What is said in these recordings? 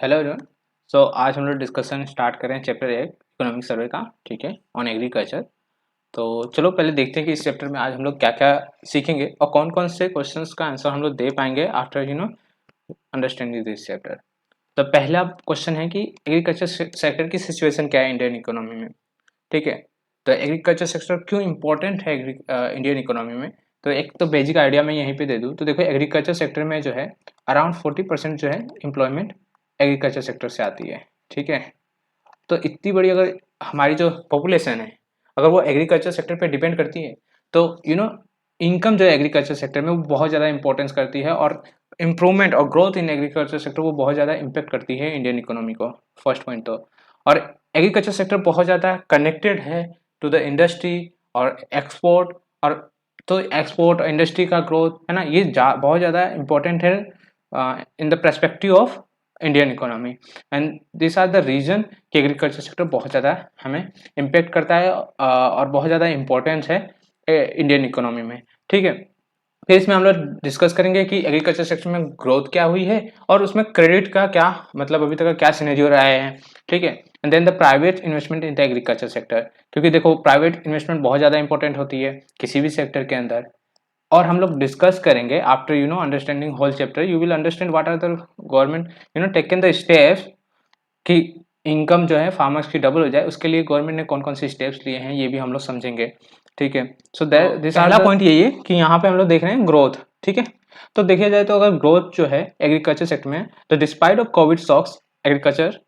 Hello everyone. आज हम लोग डिस्कशन स्टार्ट करें चैप्टर 1 इकोनॉमिक सर्वे का। ठीक है, ऑन एग्रीकल्चर। तो चलो पहले देखते हैं कि इस चैप्टर में आज हम लोग क्या क्या सीखेंगे और कौन कौन से क्वेश्चंस का आंसर हम लोग दे पाएंगे आफ्टर अंडरस्टैंडिंग दिस चैप्टर। तो पहला क्वेश्चन है कि एग्रीकल्चर सेक्टर की सिचुएशन क्या है इंडियन इकोनॉमी में। ठीक है, तो एग्रीकल्चर सेक्टर क्यों इंपॉर्टेंट है इंडियन इकोनॉमी में। तो एक तो बेसिक आइडिया मैं यहीं पे दे दूँ तो देखो, एग्रीकल्चर सेक्टर में जो है अराउंड 40% जो है एम्प्लॉयमेंट एग्रीकल्चर सेक्टर से आती है। ठीक है, तो इतनी बड़ी अगर हमारी जो पॉपुलेशन है अगर वो एग्रीकल्चर सेक्टर पे डिपेंड करती है तो इनकम जो है एग्रीकल्चर सेक्टर में वो बहुत ज़्यादा इंपॉर्टेंस करती है, और इम्प्रूवमेंट और ग्रोथ इन एग्रीकल्चर सेक्टर वो बहुत ज़्यादा इम्पेक्ट करती है इंडियन इकोनॉमी को। फर्स्ट पॉइंट तो, और एग्रीकल्चर सेक्टर बहुत ज़्यादा कनेक्टेड है टू द इंडस्ट्री और एक्सपोर्ट। और तो एक्सपोर्ट और इंडस्ट्री का ग्रोथ है ना, ये बहुत ज़्यादा इंपॉर्टेंट है in the perspective of Indian economy. And this are the reason कि एग्रीकल्चर सेक्टर बहुत ज़्यादा हमें इम्पेक्ट करता है और बहुत ज़्यादा इम्पोर्टेंस है इंडियन इकोनॉमी में। ठीक है, फिर इसमें हम लोग डिस्कस करेंगे कि एग्रीकल्चर सेक्टर में ग्रोथ क्या हुई है और उसमें क्रेडिट का क्या मतलब अभी तक का क्या सिनेरियो रहा है। ठीक है, and then the private investment in the agriculture sector, क्योंकि देखो प्राइवेट इन्वेस्टमेंट बहुत ज़्यादा इंपॉर्टेंट होती है किसी भी सेक्टर के अंदर। और हम लोग डिस्कस करेंगे after understanding whole chapter you will understand what are the government taken the steps कि इनकम जो है फार्मर्स की डबल हो जाए, उसके लिए गवर्नमेंट ने कौन कौन से स्टेप्स लिए हैं ये भी हम लोग समझेंगे। ठीक है, सो दिस पहला पॉइंट यही है कि यहाँ पे हम लोग देख रहे हैं ग्रोथ। ठीक है, तो देखिए जाए तो अगर ग्रोथ जो है एग्रीकल्चर सेक्टर में, तो despite of Covid shocks agriculture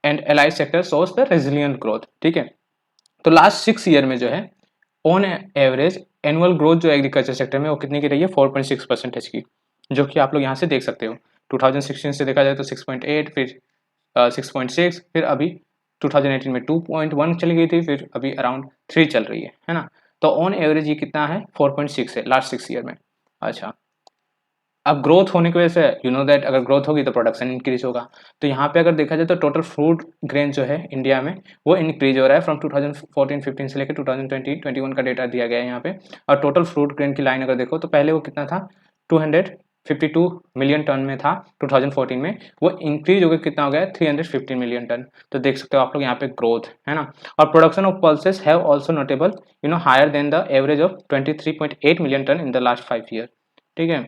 and allied sector shows the resilient growth. ठीक है, तो लास्ट 6 ईयर में जो है ऑन एवरेज एनुअल ग्रोथ जो एग्रीकल्चर सेक्टर में वो कितने की रही है, 4.6% की, जो कि आप लोग यहाँ से देख सकते हो। 2016 से देखा जाए तो 6.8, फिर 6.6, फिर अभी 2018 में 2.1 चली गई थी, फिर अभी अराउंड 3 चल रही है ना। तो ऑन एवरेज ये कितना है, 4.6 है लास्ट 6 ईयर में। अच्छा, अब ग्रोथ होने की वजह से दैट अगर ग्रोथ होगी तो प्रोडक्शन इंक्रीज होगा। तो यहाँ पे अगर देखा जाए तो टोटल फ्रूट ग्रेन जो है इंडिया में वो इंक्रीज हो रहा है फ्रॉम 2014-15 से लेकर 2020-21 का डेटा दिया गया है यहाँ पे। और टोटल फ्रूट ग्रेन की लाइन अगर देखो तो पहले वो कितना था, 252 मिलियन टन में था 2014 में, वो इंक्रीज होकर कितना हो गया है, 315 मिलियन टन। तो देख सकते हो आप लोग यहाँ पे ग्रोथ है ना। और production of pulses have also notable higher than the average of 23.8 million ton in the last 5 year. ठीक है,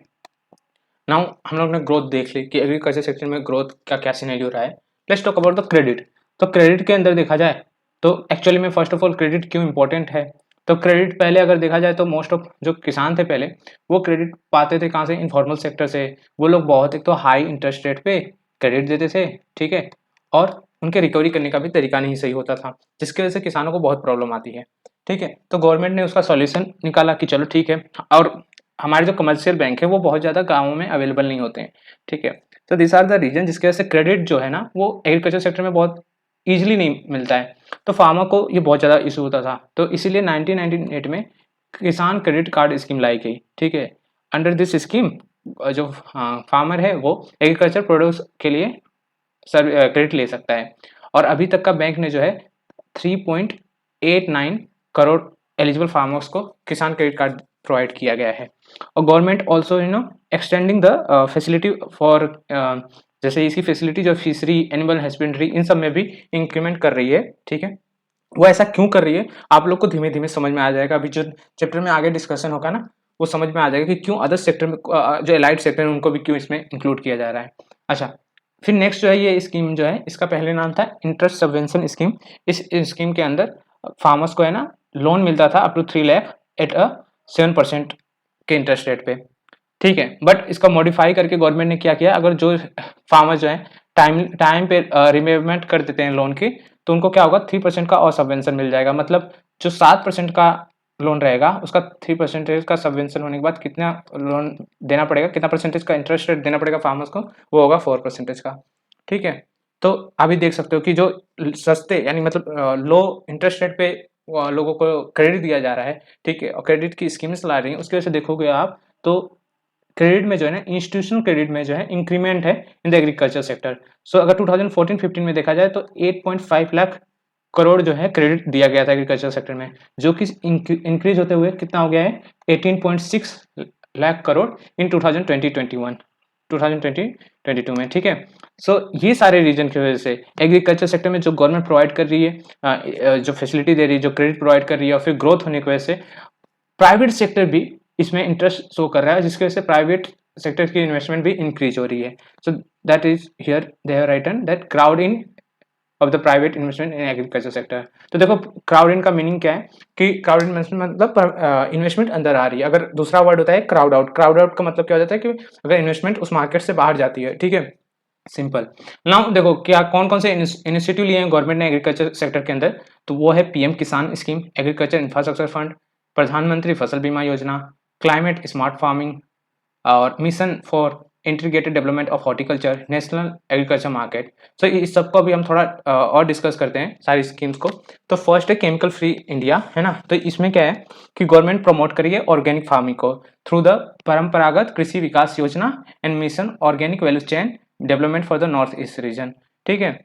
नाउ हम लोग ने ग्रोथ देख ली कि एग्रीकल्चर सेक्टर में ग्रोथ का क्या सिनेरियो रहा है। Let's talk about the credit. तो क्रेडिट के अंदर देखा जाए तो एक्चुअली में फर्स्ट ऑफ ऑल क्रेडिट क्यों इंपॉर्टेंट है। तो क्रेडिट पहले अगर देखा जाए तो मोस्ट ऑफ जो किसान थे पहले वो क्रेडिट पाते थे कहाँ से, इनफॉर्मल सेक्टर से। वो लोग बहुत एक तो हाई इंटरेस्ट रेट पे क्रेडिट देते थे। ठीक है, और उनके रिकवरी करने का भी तरीका नहीं सही होता था, जिसकी वजह से किसानों को बहुत प्रॉब्लम आती है। ठीक है, तो गवर्नमेंट ने उसका सॉल्यूशन निकाला कि चलो ठीक है, और हमारे जो कमर्शियल बैंक है वो बहुत ज़्यादा गाँवों में अवेलेबल नहीं होते हैं। ठीक है, तो दिस आर द रीजन जिसकी वजह से क्रेडिट जो है ना वो एग्रीकल्चर सेक्टर में बहुत ईजिली नहीं मिलता है। तो फार्मर को ये बहुत ज़्यादा इशू होता था, तो इसीलिए 1998 में किसान क्रेडिट कार्ड स्कीम लाई गई। ठीक है, अंडर दिस स्कीम जो फार्मर है वो एग्रीकल्चर प्रोड्यूस के लिए सर क्रेडिट ले सकता है। और अभी तक का बैंक ने जो है 3.89 करोड़ एलिजिबल फार्मर्स को किसान क्रेडिट कार्ड प्रोवाइड किया गया है। और government also extending the facility for, जैसे इसकी फैसिलिटी जो फिशरी एनिमल हस्बेंड्री इन सब में भी इंक्रीमेंट कर रही है। ठीक है, वो ऐसा क्यों कर रही है आप लोग को धीमे धीमे समझ में आ जाएगा। अभी जो चैप्टर में आगे डिस्कशन होगा ना वो समझ में आ जाएगा कि क्यों अदर सेक्टर में जो एलाइड सेक्टर है उनको भी क्यों इसमें इंक्लूड किया जा रहा है। अच्छा, फिर नेक्स्ट जो है ये स्कीम जो है इसका पहले नाम था इंटरेस्ट सबवेंशन स्कीम। इस स्कीम के अंदर फार्मर्स को है ना लोन मिलता था up to 3 lakh at a 7% के इंटरेस्ट रेट पे। ठीक है, बट इसका मॉडिफाई करके गवर्नमेंट ने क्या किया, अगर जो फार्मर जो है टाइम टाइम पे रिपेमेंट कर देते हैं लोन की, तो उनको क्या होगा, 3% का और सबवेंशन मिल जाएगा। मतलब जो 7% का लोन रहेगा उसका 3% का सबवेंशन होने के बाद कितना लोन देना पड़ेगा, कितना परसेंटेज का इंटरेस्ट रेट देना पड़ेगा फार्मर्स को, वो होगा 4% का। ठीक है, तो अभी देख सकते हो कि जो सस्ते यानी मतलब लो इंटरेस्ट रेट पे लोगों को क्रेडिट दिया जा रहा है। ठीक है, और क्रेडिट की स्कीम्स ला रही है, उसकी वजह से देखोगे आप तो क्रेडिट में जो है ना इंस्टीट्यूशनल क्रेडिट में जो है इंक्रीमेंट है इन द एग्रीकल्चर सेक्टर। सो अगर 2014-15 में देखा जाए तो 8.5 लाख करोड़ जो है क्रेडिट दिया गया था एग्रीकल्चर सेक्टर में, जो कि इंक्रीज होते हुए कितना हो गया है, 18.6 लाख करोड़ इन 2020-21। 2022 में, ठीक है। सो ये सारे रीजन की वजह से एग्रीकल्चर सेक्टर में जो गवर्नमेंट प्रोवाइड कर रही है, जो फैसिलिटी दे रही है, जो क्रेडिट प्रोवाइड कर रही है, और फिर ग्रोथ होने की वजह से प्राइवेट सेक्टर भी इसमें इंटरेस्ट शो कर रहा है, जिसकी वजह से प्राइवेट सेक्टर की इन्वेस्टमेंट भी इंक्रीज हो रही है। So that is here they have written that crowd in of the private investment in agriculture sector. तो देखो क्राउड इन का मीनिंग क्या है कि क्राउड इन्वेस्टमेंट मतलब इन्वेस्टमेंट अंदर आ रही है। अगर दूसरा वर्ड होता है क्राउड आउट, क्राउड आउट का मतलब क्या हो जाता है कि अगर इन्वेस्टमेंट उस मार्केट से बाहर जाती है, ठीक है, सिंपल। नाउ देखो क्या कौन कौन से इनिशिएटिव लिए हैं गवर्नमेंट ने एग्रीकल्चर सेक्टर के अंदर। तो वो है पीएम किसान स्कीम, एग्रीकल्चर इंफ्रास्ट्रक्चर फंड, प्रधानमंत्री फसल बीमा योजना, क्लाइमेट स्मार्ट फार्मिंग, और mission for integrated development of horticulture, national agriculture market. So इस सबको अभी हम थोड़ा और डिस्कस करते हैं सारी स्कीम्स को। तो फर्स्ट है केमिकल फ्री इंडिया, है ना। तो इसमें क्या है कि गवर्नमेंट प्रमोट करिए ऑर्गेनिक फार्मिंग को थ्रू द परंपरागत कृषि विकास योजना and mission organic value chain development for the north east region, ठीक है।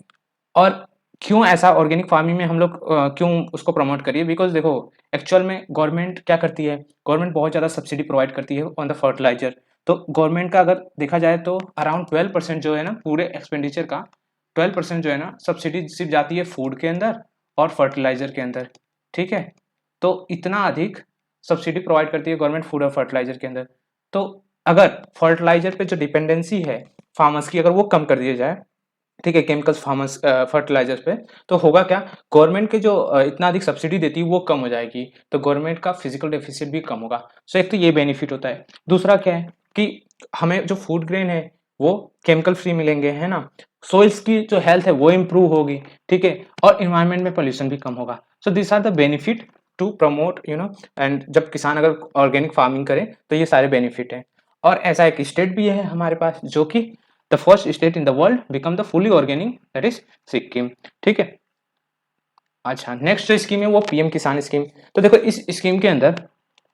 और क्यों ऐसा ऑर्गेनिक फार्मिंग में हम लोग क्यों उसको प्रमोट करिए, बिकॉज देखो एक्चुअल में गवर्नमेंट क्या करती है, गवर्नमेंट बहुत ज़्यादा सब्सिडी प्रोवाइड करती है ऑन द फर्टिलाइजर। तो गवर्नमेंट का अगर देखा जाए तो अराउंड 12% जो है ना पूरे एक्सपेंडिचर का 12% जो है ना सब्सिडी सिर्फ जाती है फूड के अंदर और फर्टिलाइजर के अंदर, ठीक है। तो इतना अधिक सब्सिडी प्रोवाइड करती है गवर्नमेंट फूड और फर्टिलाइजर के अंदर। तो अगर फर्टिलाइजर पे जो डिपेंडेंसी है फार्मर्स की, अगर वो कम कर दिया जाए, ठीक है, केमिकल्स फार्मर्स फर्टिलाइजर्स पे, तो होगा क्या, गवर्नमेंट के जो इतना अधिक सब्सिडी देती है वो कम हो जाएगी, तो गवर्नमेंट का फिजिकल डेफिसिट भी कम होगा। सो एक तो ये बेनिफिट होता है। दूसरा क्या है कि हमें जो फूड ग्रेन है वो केमिकल फ्री मिलेंगे, है ना। सोइल्स की जो हेल्थ है वो इम्प्रूव होगी, ठीक है, और इन्वायरमेंट में पोल्यूशन भी कम होगा। So this are the benefit to promote and जब किसान अगर ऑर्गेनिक फार्मिंग करें तो ये सारे बेनिफिट हैं। और ऐसा एक स्टेट भी है हमारे पास जो कि the first state in the world become the fully organic, that is Sikkim, ठीक है। अच्छा, नेक्स्ट जो स्कीम है वो पीएम किसान स्कीम। तो देखो इस स्कीम के अंदर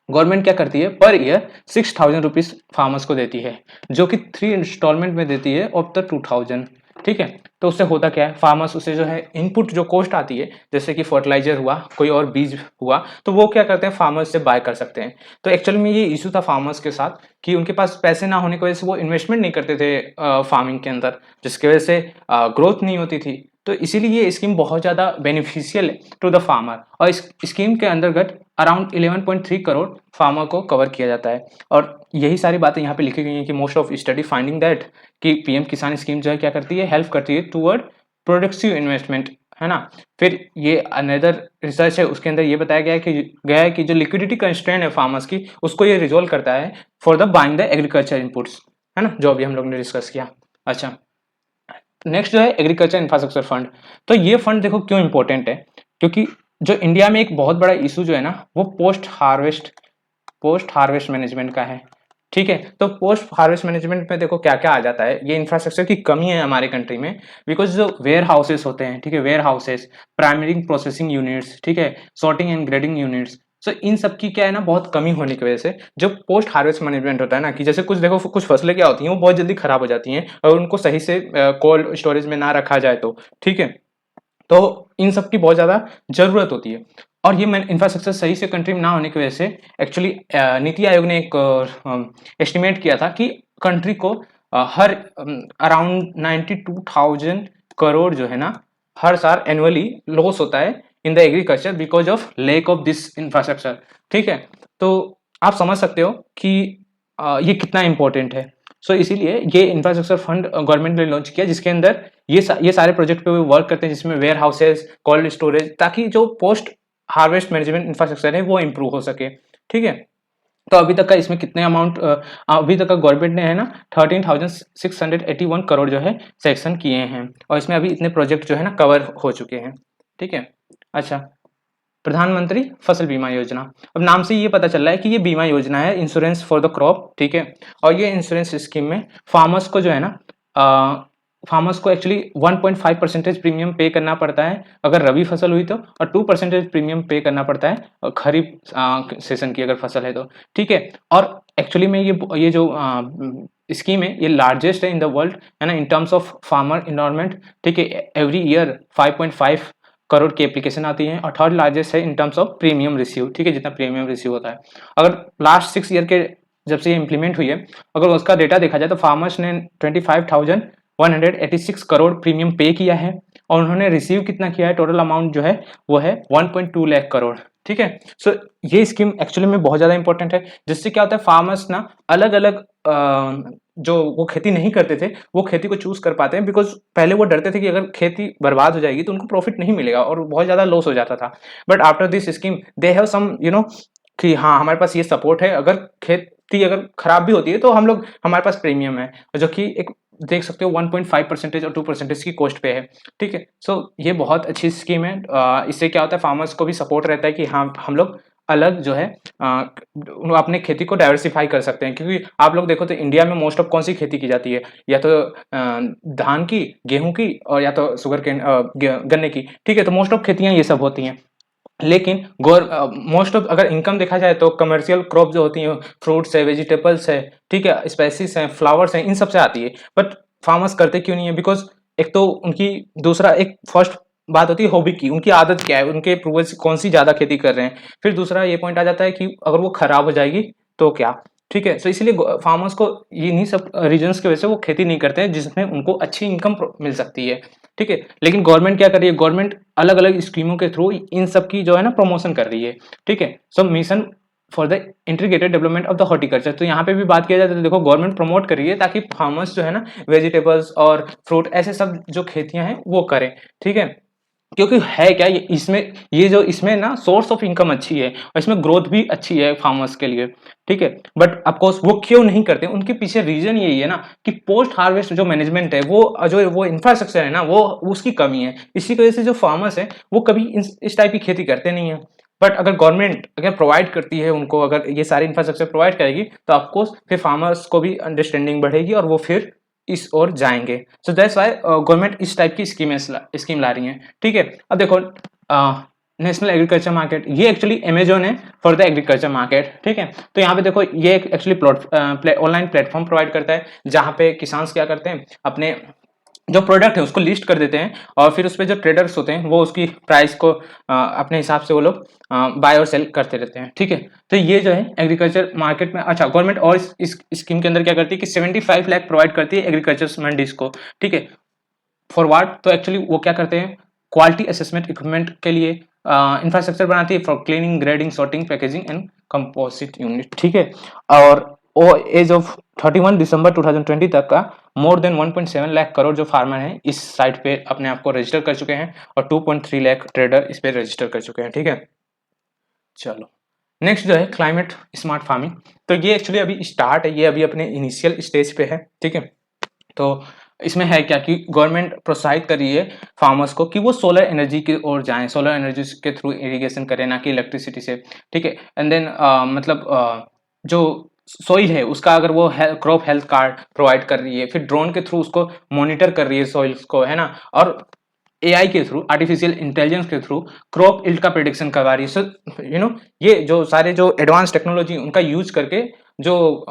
गवर्नमेंट क्या करती है, पर ईयर 6,000 रुपीज फार्मर्स को देती है, जो कि 3 इंस्टॉलमेंट में देती है ऑफ द 2,000, ठीक है। तो उससे होता क्या है, फार्मर्स उसे जो है इनपुट जो कॉस्ट आती है, जैसे कि फर्टिलाइजर हुआ, कोई और बीज हुआ, तो वो क्या करते हैं फार्मर्स से बाय कर सकते हैं। तो एक्चुअली में ये इशू था फार्मर्स के साथ कि उनके पास पैसे ना होने की वजह से वो इन्वेस्टमेंट नहीं करते थे फार्मिंग के अंदर, जिसकी वजह से ग्रोथ नहीं होती थी। तो इसीलिए ये स्कीम बहुत ज़्यादा बेनिफिशियल है टू द फार्मर, और इस स्कीम के अंतर्गत अराउंड 11.3 करोड़ फार्मर को कवर किया जाता है। और यही सारी बातें यहाँ पे लिखी गई हैं कि most of study finding that कि पीएम किसान स्कीम जो है क्या करती है, हेल्प करती है टूवर्ड प्रोडक्टिव इन्वेस्टमेंट, है ना। फिर ये अनदर रिसर्च है उसके अंदर ये बताया गया है कि जो लिक्विडिटी कंस्ट्रेंट है फार्मर्स की, उसको ये रिजोल्व करता है for the buying the agriculture inputs, है ना, जो अभी हम लोग ने डिस्कस किया। अच्छा, नेक्स्ट जो है एग्रीकल्चर इंफ्रास्ट्रक्चर फंड। तो ये फंड देखो क्यों इंपॉर्टेंट है, क्योंकि जो इंडिया में एक बहुत बड़ा इशू जो है ना वो पोस्ट हार्वेस्ट मैनेजमेंट का है, ठीक है। तो पोस्ट हार्वेस्ट मैनेजमेंट में देखो क्या क्या आ जाता है, ये इंफ्रास्ट्रक्चर की कमी है हमारे कंट्री में, बिकॉज जो वेयर हाउसेस होते हैं, ठीक है, warehouses, primary processing units, ठीक है, sorting and grading units, so इन सब की क्या है ना बहुत कमी होने की वजह से जो पोस्ट हार्वेस्ट मैनेजमेंट होता है ना, कि जैसे कुछ देखो कुछ फसलें क्या होती हैं वो बहुत जल्दी खराब हो जाती हैं और उनको सही से कोल्ड स्टोरेज में ना रखा जाए तो, ठीक है। तो इन सब की बहुत ज़्यादा ज़रूरत होती है, और ये इंफ्रास्ट्रक्चर सही से कंट्री में ना होने की वजह से एक्चुअली नीति आयोग ने एक एस्टिमेट किया था कि कंट्री को हर अराउंड 92,000 करोड़ जो है ना हर साल एनुअली लॉस होता है in the agriculture because of lack of this infrastructure, ठीक है। तो आप समझ सकते हो कि ये कितना इंपॉर्टेंट है। सो इसीलिए ये इंफ्रास्ट्रक्चर फंड गवर्नमेंट ने लॉन्च किया, जिसके अंदर ये सारे प्रोजेक्ट पे वर्क करते हैं, जिसमें वेयर हाउसेस, कोल्ड स्टोरेज, ताकि जो पोस्ट हार्वेस्ट मैनेजमेंट इंफ्रास्ट्रक्चर है वो इम्प्रूव हो सके, ठीक है। तो अभी तक का इसमें कितने अमाउंट अभी तक का गवर्नमेंट ने है ना 13,681 करोड़ जो है सेक्शन किए हैं, और इसमें अभी इतने प्रोजेक्ट जो है ना कवर हो चुके हैं, ठीक है। अच्छा, प्रधानमंत्री फसल बीमा योजना, अब नाम से ये पता चल रहा है कि ये बीमा योजना है, इंश्योरेंस फॉर द क्रॉप, ठीक है। और ये इंश्योरेंस स्कीम में फार्मर्स को जो है ना फार्मर्स को एक्चुअली 1.5% प्रीमियम पे करना पड़ता है अगर रबी फसल हुई तो, और 2% प्रीमियम पे करना पड़ता है खरीफ सेशन की अगर फसल है तो, ठीक है। और एक्चुअली में ये जो स्कीम है ये लार्जेस्ट है इन द वर्ल्ड, है ना, in terms of farmer environment, ठीक है। एवरी ईयर 5.5 करोड़ की एप्लीकेशन आती है, और थर्ड लार्जेस्ट है in terms of premium receive, ठीक है, जितना प्रीमियम रिसीव होता है। अगर लास्ट 6 ईयर के जब से ये इम्प्लीमेंट हुई है, अगर उसका डेटा देखा जाए तो फार्मर्स ने 25,186 करोड़ प्रीमियम पे किया है और उन्होंने रिसीव कितना किया है, टोटल अमाउंट जो है वो है 1.2 लाख करोड़। ठीक है, सो ये स्कीम एक्चुअली में बहुत ज़्यादा इंपॉर्टेंट है, जिससे क्या होता है फार्मर्स ना अलग अलग जो वो खेती नहीं करते थे वो खेती को चूज कर पाते हैं, बिकॉज पहले वो डरते थे कि अगर खेती बर्बाद हो जाएगी तो उनको प्रॉफिट नहीं मिलेगा और बहुत ज़्यादा लॉस हो जाता था। But after this scheme they have some कि हाँ हमारे पास ये सपोर्ट है, अगर खेती अगर खराब भी होती है तो हम लोग हमारे पास प्रीमियम है, जो कि एक देख सकते हो 1.5% और 2% की कॉस्ट पे है। ठीक है, सो ये बहुत अच्छी स्कीम है। इससे क्या होता है फार्मर्स को भी सपोर्ट रहता है कि हाँ हम लोग अलग जो है अपने खेती को डाइवर्सिफाई कर सकते हैं, क्योंकि आप लोग देखो तो इंडिया में मोस्ट ऑफ कौन सी खेती की जाती है, या तो धान की, गेहूं की, और या तो शुगर केन गन्ने की। ठीक है, तो मोस्ट ऑफ खेतियां ये सब होती हैं। लेकिन मोस्ट ऑफ अगर इनकम देखा जाए तो कमर्शियल क्रॉप जो होती हैं, फ्रूट्स है, वेजिटेबल्स है, ठीक है, स्पाइसेस हैं, फ्लावर्स हैं, इन सब से आती है। बट फार्मर्स करते क्यों नहीं है? बिकॉज एक तो उनकी दूसरा एक फर्स्ट बात होती है हॉबी की, उनकी आदत क्या है, उनके पूर्वज कौन सी ज्यादा खेती कर रहे हैं। फिर दूसरा ये पॉइंट आ जाता है कि अगर वो खराब हो जाएगी तो क्या। ठीक है, तो इसलिए फार्मर्स को इन्हीं सब रीजंस की वजह से वो खेती नहीं करते हैं जिसमें उनको अच्छी इनकम मिल सकती है। ठीक है, लेकिन गवर्नमेंट क्या कर रही है, गवर्नमेंट अलग अलग स्कीमों के थ्रू इन सब की जो है ना प्रमोशन कर रही है। ठीक है, so mission for the integrated development of the horticulture, तो यहाँ पे भी बात किया जाए तो देखो गवर्नमेंट प्रमोट कर रही है ताकि फार्मर्स जो है ना वेजिटेबल्स और फ्रूट ऐसे सब जो खेतियां हैं वो करें। ठीक है, क्योंकि है क्या ये इसमें, ये जो इसमें ना सोर्स ऑफ इनकम अच्छी है और इसमें ग्रोथ भी अच्छी है फार्मर्स के लिए। ठीक है, बट ऑफकोर्स वो क्यों नहीं करते, उनके पीछे रीजन यही है ना कि पोस्ट हार्वेस्ट जो मैनेजमेंट है, वो इंफ्रास्ट्रक्चर है ना, वो उसकी कमी है। इसी वजह से जो फार्मर्स है वो कभी इस टाइप की खेती करते नहीं है। बट अगर गवर्नमेंट अगर प्रोवाइड करती है उनको, अगर ये सारी इंफ्रास्ट्रक्चर प्रोवाइड करेगी तो ऑफकोर्स फिर फार्मर्स को भी अंडरस्टैंडिंग बढ़ेगी और वो फिर इस ओर जाएंगे। सो दैट्स व्हाई गवर्नमेंट इस टाइप की स्कीम ला रही है। ठीक है, अब देखो नेशनल एग्रीकल्चर मार्केट, ये एक्चुअली अमेजोन है फॉर द एग्रीकल्चर मार्केट। ठीक है, तो यहाँ पे देखो ये एक्चुअली ऑनलाइन प्लेटफॉर्म प्रोवाइड करता है जहाँ पे किसान क्या करते हैं, अपने जो प्रोडक्ट है उसको लिस्ट कर देते हैं और फिर उस पर जो ट्रेडर्स होते हैं वो उसकी प्राइस को अपने हिसाब से वो लोग बाय और सेल करते रहते हैं। ठीक है, तो ये जो है एग्रीकल्चर मार्केट में, अच्छा गवर्नमेंट और इस स्कीम के अंदर क्या करती है कि 75 लाख प्रोवाइड करती है एग्रीकल्चर मंडीज को। ठीक है, फॉर व्हाट, तो एक्चुअली वो क्या करते हैं, क्वालिटी असेसमेंट इक्विपमेंट के लिए इंफ्रास्ट्रक्चर बनाती है for cleaning, grading, sorting, packaging and composite unit. ठीक है, और वो एज ऑफ 31 दिसंबर 2020 तक का मोर देन 1.7 लाख करोड़ जो फार्मर हैं इस साइट पे अपने आप को रजिस्टर कर चुके हैं और 2.3 लाख ट्रेडर इस पे रजिस्टर कर चुके हैं। ठीक है, चलो नेक्स्ट जो है क्लाइमेट स्मार्ट फार्मिंग, तो ये एक्चुअली अभी स्टार्ट है, ये अभी अपने इनिशियल स्टेज पे है। ठीक है, तो इसमें है क्या कि गवर्नमेंट प्रोत्साहित कर रही है फार्मर्स को कि वो सोलर एनर्जी की ओर जाएं, सोलर एनर्जी के थ्रू इरिगेशन करें, ना कि इलेक्ट्रिसिटी से। ठीक है, एंड देन मतलब जो सॉइल है उसका अगर वो क्रॉप हेल्थ कार्ड प्रोवाइड कर रही है, फिर ड्रोन के थ्रू उसको मॉनिटर कर रही है सॉइल्स को, है ना, और एआई के थ्रू, आर्टिफिशियल इंटेलिजेंस के थ्रू क्रॉप इल्ड का प्रेडिक्शन करवा रही है। सो ये जो सारे जो एडवांस टेक्नोलॉजी उनका यूज करके जो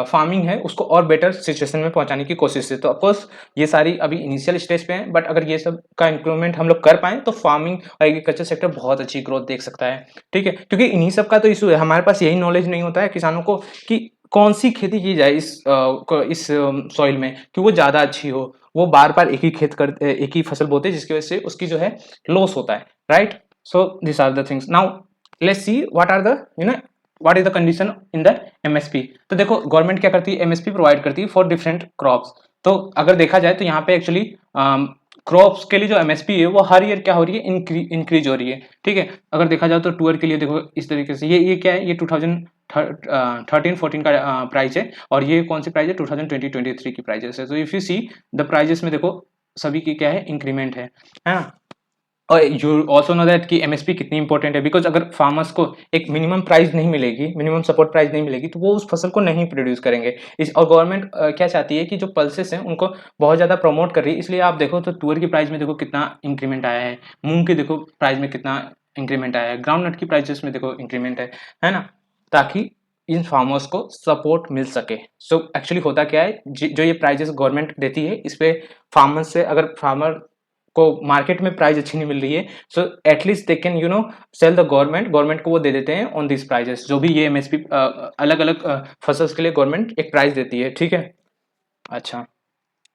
फार्मिंग है उसको और बेटर सिचुएशन में पहुंचाने की कोशिश है। तो ऑफकोर्स ये सारी अभी इनिशियल स्टेज पे है, बट अगर ये सब का इंप्रूवमेंट हम लोग कर पाए तो फार्मिंग और एग्रीकल्चर सेक्टर बहुत अच्छी ग्रोथ देख सकता है। ठीक है, क्योंकि इन्हीं सब का तो इशू है, हमारे पास यही नॉलेज नहीं होता है किसानों को कि कौन सी खेती की जाए इस सॉइल में कि वो ज्यादा अच्छी हो। वो बार बार एक ही फसल बोते हैं जिसकी वजह से उसकी जो है लॉस होता है, right. So this are the things. Now let's see what are the what is the condition in the MSP. तो देखो गवर्नमेंट क्या करती है, एमएसपी प्रोवाइड करती है फॉर डिफरेंट क्रॉप्स। तो अगर देखा जाए तो यहाँ पे एक्चुअली क्रॉप्स के लिए जो एमएसपी है वो हर ईयर क्या हो रही है, इंक्रीज हो रही है। ठीक है, अगर देखा जाए तो टूअर के लिए देखो इस तरीके से, ये क्या है, ये 2013-14 का प्राइस है और ये कौन सी प्राइस है, 2020-23 की प्राइजेस है। तो if you see the prices में देखो सभी की क्या है, इंक्रीमेंट है ना। और यू ऑल्सो नो दैट कि एमएसपी कितनी इंपॉर्टेंट है, बिकॉज अगर फार्मर्स को एक मिनिमम प्राइस नहीं मिलेगी, मिनिमम सपोर्ट प्राइस नहीं मिलेगी तो वो उस फसल को नहीं प्रोड्यूस करेंगे। इस और गवर्नमेंट क्या चाहती है कि जो पल्सेस हैं उनको बहुत ज़्यादा प्रमोट कर रही है। इसलिए आप देखो तो तुअर की प्राइस में देखो कितना इंक्रीमेंट आया है, मूंग की देखो प्राइस में कितना इंक्रीमेंट आया है, ग्राउंड नट की प्राइसेस में देखो इंक्रीमेंट है ना, ताकि इन फार्मर्स को सपोर्ट मिल सके। सो एक्चुअली होता क्या है, जो ये प्राइजेस गवर्नमेंट देती है इस पे फार्मर्स से, अगर फार्मर को मार्केट में प्राइस अच्छी नहीं मिल रही है, so at least they can sell the government को वो दे देते हैं ऑन दिस प्राइजेस, जो भी ये एमएसपी अलग अलग फसल्स के लिए गवर्नमेंट एक प्राइस देती है, ठीक है। अच्छा,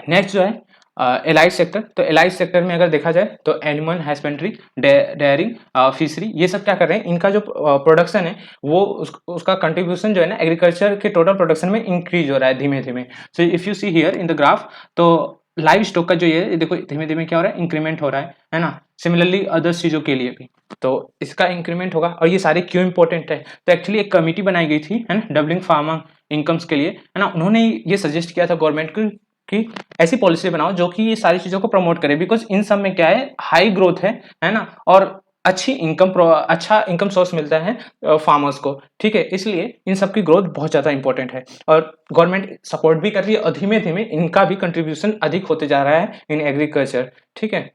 नेक्स्ट जो है एलाइड सेक्टर। तो एलाइड सेक्टर में अगर देखा जाए तो एनिमल हस्बेंड्री, डेयरिंग, फिशरी, ये सब क्या कर रहे हैं, इनका जो प्रोडक्शन है वो उसका कंट्रीब्यूशन जो है ना एग्रीकल्चर के टोटल प्रोडक्शन में इंक्रीज हो रहा है धीमे धीमे। So if you see here in the graph, तो लाइव स्टॉक का जो ये देखो धीमे धीमे क्या हो रहा है, इंक्रीमेंट हो रहा है ना। सिमिलरली अदर्स चीज़ों के लिए भी तो इसका इंक्रीमेंट होगा। और ये सारे क्यों इंपॉर्टेंट है, तो एक्चुअली एक कमिटी बनाई गई थी, है ना, डबलिंग फार्मर इनकम्स के लिए, है ना। उन्होंने ये सजेस्ट किया था गवर्नमेंट को कि ऐसी पॉलिसी बनाओ जो कि ये सारी चीजों को प्रमोट करे, बिकॉज इन सब में क्या है, हाई ग्रोथ है ना, और अच्छा इनकम सोर्स मिलता है फार्मर्स को, ठीक है। इसलिए इन सब की ग्रोथ बहुत ज्यादा इंपॉर्टेंट है और गवर्नमेंट सपोर्ट भी कर रही है और धीमे धीमे इनका भी कंट्रीब्यूशन अधिक होते जा रहा है इन एग्रीकल्चर, ठीक है।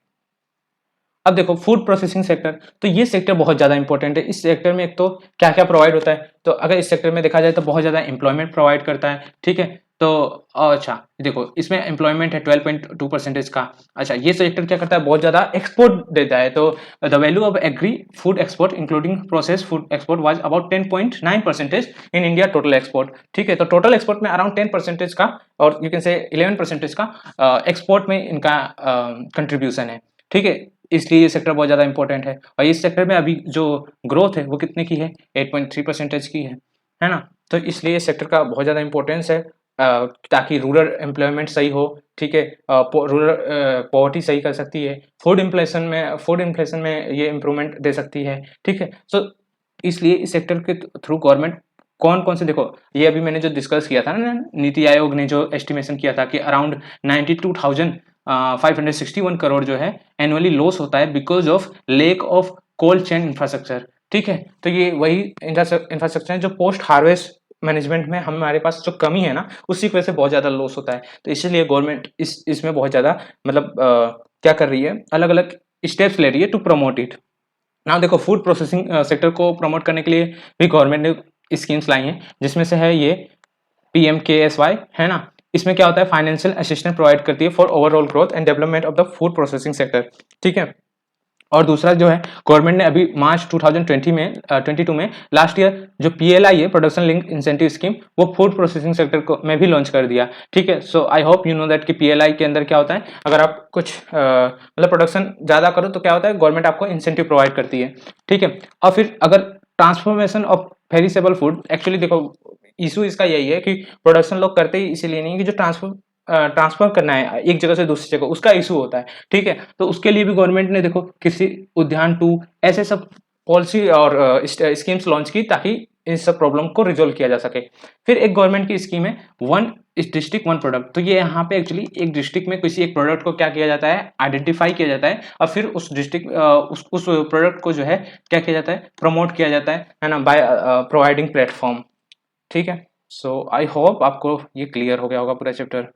अब देखो फूड प्रोसेसिंग सेक्टर, तो ये सेक्टर बहुत ज़्यादा इंपॉर्टेंट है। इस सेक्टर में एक तो क्या क्या प्रोवाइड होता है, तो अगर इस सेक्टर में देखा जाए तो बहुत ज़्यादा एम्प्लॉयमेंट प्रोवाइड करता है, ठीक है। तो अच्छा देखो इसमें एम्प्लॉयमेंट है 12.2% का। अच्छा, ये सेक्टर क्या करता है, बहुत ज़्यादा एक्सपोर्ट देता है। तो the value of agri food export including process food export was about 10.9% in India total export, ठीक है। तो टोटल एक्सपोर्ट में अराउंड 10% का और यू कैन से 11% का एक्सपोर्ट में इनका कंट्रीब्यूशन है, ठीक है। इसलिए ये सेक्टर बहुत ज़्यादा इंपॉर्टेंट है। और इस सेक्टर में अभी जो ग्रोथ है वो कितने की है, 8.3% की है ना। तो इसलिए सेक्टर का बहुत ज़्यादा इंपॉर्टेंस है ताकि रूरल एम्प्लॉयमेंट सही हो, ठीक है। रूरल पॉवर्टी सही कर सकती है, फूड इन्फ्लेशन में ये इम्प्रूवमेंट दे सकती है, ठीक है। सो इसलिए इस सेक्टर के थ्रू गवर्नमेंट कौन कौन से, देखो ये अभी मैंने जो डिस्कस किया था ना, नीति आयोग ने जो एस्टिमेशन किया था कि अराउंड 92,561 करोड़ जो है एनुअली लॉस होता है because of lake of cold chain infrastructure, ठीक है। तो ये वही इंफ्रास्ट्रक्चर है जो पोस्ट हार्वेस्ट मैनेजमेंट में हमारे पास जो कमी है ना, उसी की वजह से बहुत ज़्यादा लॉस होता है। तो इसीलिए गवर्नमेंट इसमें बहुत ज़्यादा मतलब क्या कर रही है, अलग अलग स्टेप्स ले रही है टू प्रमोट इट। ना देखो फूड प्रोसेसिंग सेक्टर को प्रमोट करने के लिए भी गवर्नमेंट ने स्कीम्स लाई हैं, जिसमें से है ये PMKSY, है ना। इसमें क्या होता है, फाइनेंशियल असिस्टेंस प्रोवाइड करती है for overall growth and development of the food processing sector, ठीक है। और दूसरा जो है गवर्नमेंट ने अभी मार्च 2020 में 22 में लास्ट ईयर जो PLI है, प्रोडक्शन लिंक इंसेंटिव स्कीम, वो फूड प्रोसेसिंग सेक्टर को में भी लॉन्च कर दिया, ठीक है। So I hope you know that कि PLI के अंदर क्या होता है, अगर आप कुछ मतलब प्रोडक्शन ज़्यादा करो तो क्या होता है, गवर्नमेंट आपको इंसेंटिव प्रोवाइड करती है, ठीक है। और फिर अगर transformation of perishable food, actually देखो इशू इसका यही है कि प्रोडक्शन लोग करते ही इसीलिए नहीं कि जो ट्रांसफर करना है एक जगह से दूसरी जगह, उसका इशू होता है, ठीक है। तो उसके लिए भी गवर्नमेंट ने देखो कृषि उद्यान 2 ऐसे सब पॉलिसी और स्कीम्स लॉन्च की ताकि इस सब प्रॉब्लम को रिजोल्व किया जा सके। फिर एक गवर्नमेंट की स्कीम है वन डिस्ट्रिक्ट वन प्रोडक्ट। तो ये यहाँ पे एक्चुअली एक डिस्ट्रिक्ट में किसी एक प्रोडक्ट को क्या किया जाता है, आइडेंटिफाई किया जाता है और फिर उस डिस्ट्रिक्ट उस प्रोडक्ट को जो है क्या किया जाता है, प्रमोट किया जाता है ना, बाय प्रोवाइडिंग प्लेटफॉर्म, ठीक है। सो आई होप आपको ये क्लियर हो गया होगा पूरा चैप्टर।